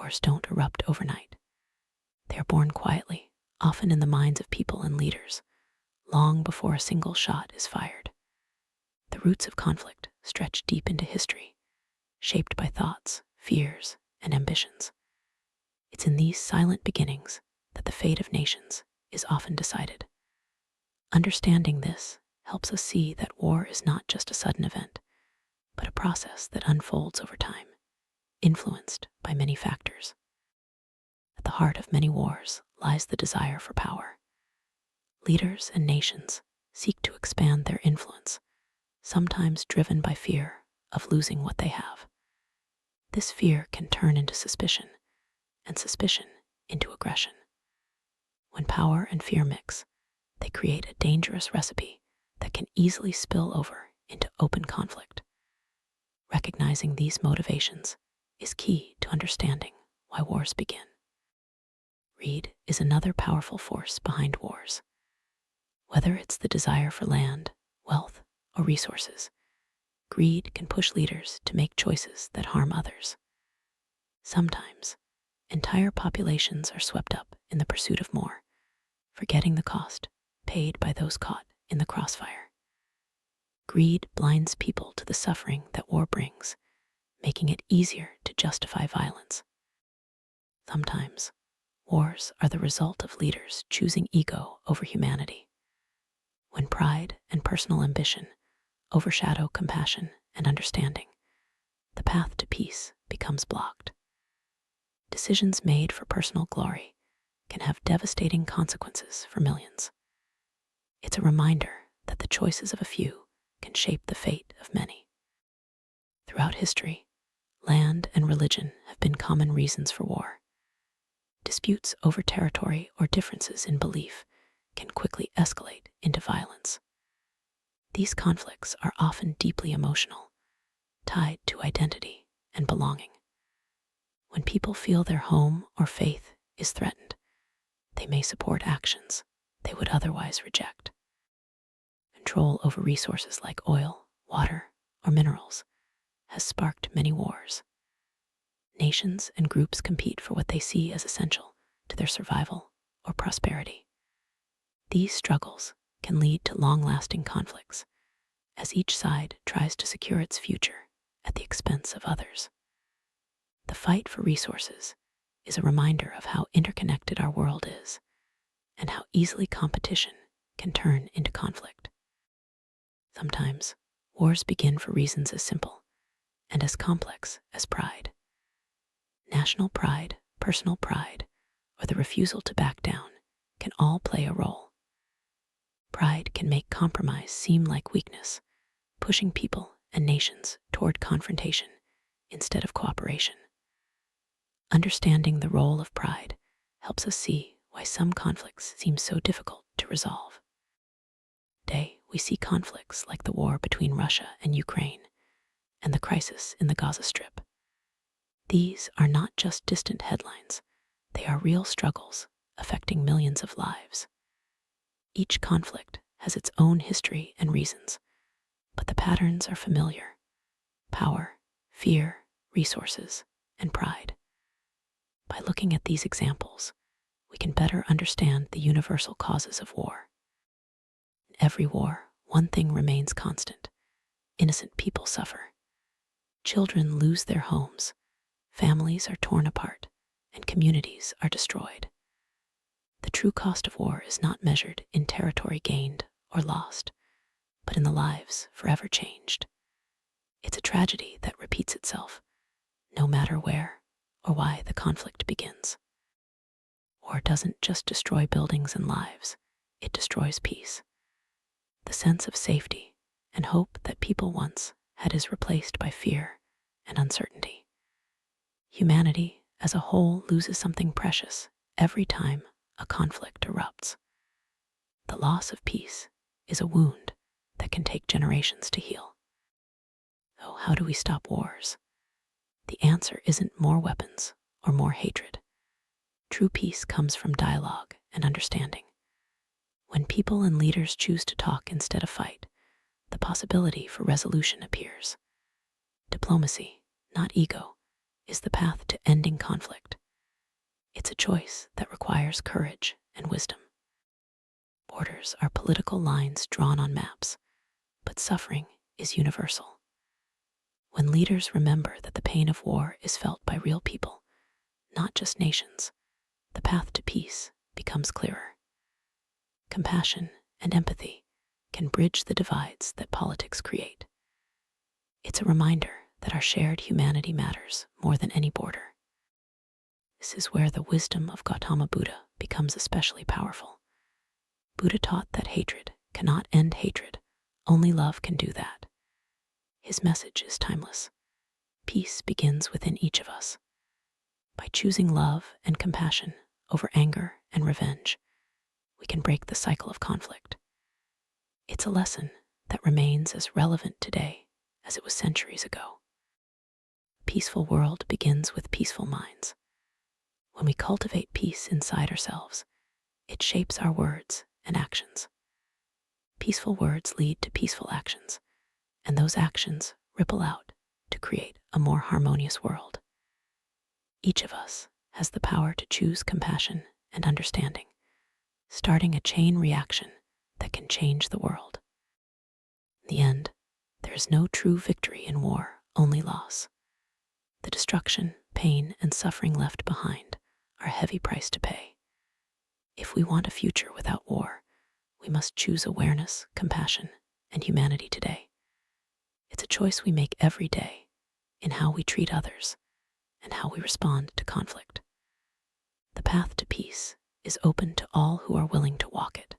wars don't erupt overnight. They are born quietly, often in the minds of people and leaders, long before a single shot is fired. The roots of conflict stretch deep into history, shaped by thoughts, fears, and ambitions. It's in these silent beginnings that the fate of nations is often decided. Understanding this helps us see that war is not just a sudden event, but a process that unfolds over time, influenced by many factors. At the heart of many wars lies the desire for power. Leaders and nations seek to expand their influence, sometimes driven by fear of losing what they have. This fear can turn into suspicion, and suspicion into aggression. When power and fear mix, they create a dangerous recipe that can easily spill over into open conflict. Recognizing these motivations is key to understanding why wars begin. Greed is another powerful force behind wars. Whether it's the desire for land, wealth, or resources, greed can push leaders to make choices that harm others. Sometimes, entire populations are swept up in the pursuit of more, forgetting the cost paid by those caught in the crossfire. Greed blinds people to the suffering that war brings, making it easier to justify violence. Sometimes, wars are the result of leaders choosing ego over humanity. When pride and personal ambition overshadow compassion and understanding, the path to peace becomes blocked. Decisions made for personal glory can have devastating consequences for millions. It's a reminder that the choices of a few can shape the fate of many. Throughout history, land and religion have been common reasons for war. Disputes over territory or differences in belief can quickly escalate into violence. These conflicts are often deeply emotional, tied to identity and belonging. When people feel their home or faith is threatened, they may support actions they would otherwise reject. Control over resources like oil, water, or minerals has sparked many wars. Nations and groups compete for what they see as essential to their survival or prosperity. These struggles can lead to long-lasting conflicts, as each side tries to secure its future at the expense of others. The fight for resources is a reminder of how interconnected our world is, and how easily competition can turn into conflict. Sometimes, wars begin for reasons as simple and as complex as pride. National pride, personal pride, or the refusal to back down can all play a role. Pride can make compromise seem like weakness, pushing people and nations toward confrontation instead of cooperation. Understanding the role of pride helps us see why some conflicts seem so difficult to resolve. Today, we see conflicts like the war between Russia and Ukraine and the crisis in the Gaza Strip. These are not just distant headlines, they are real struggles affecting millions of lives. Each conflict has its own history and reasons, but the patterns are familiar: power, fear, resources, and pride. By looking at these examples, we can better understand the universal causes of war. In every war, one thing remains constant: innocent people suffer. Children lose their homes, families are torn apart, and communities are destroyed. The true cost of war is not measured in territory gained or lost, but in the lives forever changed. It's a tragedy that repeats itself, no matter where or why the conflict begins. War doesn't just destroy buildings and lives, it destroys peace. The sense of safety and hope that people once had is replaced by fear and uncertainty. Humanity as a whole loses something precious every time a conflict erupts. The loss of peace is a wound that can take generations to heal. So how do we stop wars? The answer isn't more weapons or more hatred. True peace comes from dialogue and understanding. When people and leaders choose to talk instead of fight, the possibility for resolution appears. Diplomacy, not ego, is the path to ending conflict. choice that requires courage and wisdom. Borders are political lines drawn on maps, but suffering is universal. When leaders remember that the pain of war is felt by real people, not just nations, the path to peace becomes clearer. Compassion and empathy can bridge the divides that politics create. It's a reminder that our shared humanity matters more than any border. This is where the wisdom of Gautama Buddha becomes especially powerful. Buddha taught that hatred cannot end hatred, only love can do that. His message is timeless. Peace begins within each of us. By choosing love and compassion over anger and revenge, we can break the cycle of conflict. It's a lesson that remains as relevant today as it was centuries ago. A peaceful world begins with peaceful minds. When we cultivate peace inside ourselves, it shapes our words and actions. Peaceful words lead to peaceful actions, and those actions ripple out to create a more harmonious world. Each of us has the power to choose compassion and understanding, starting a chain reaction that can change the world. In the end, there is no true victory in war, only loss. The destruction, pain, and suffering left behind are a heavy price to pay. If we want a future without war, we must choose awareness, compassion, and humanity today. It's a choice we make every day in how we treat others and how we respond to conflict. The path to peace is open to all who are willing to walk it.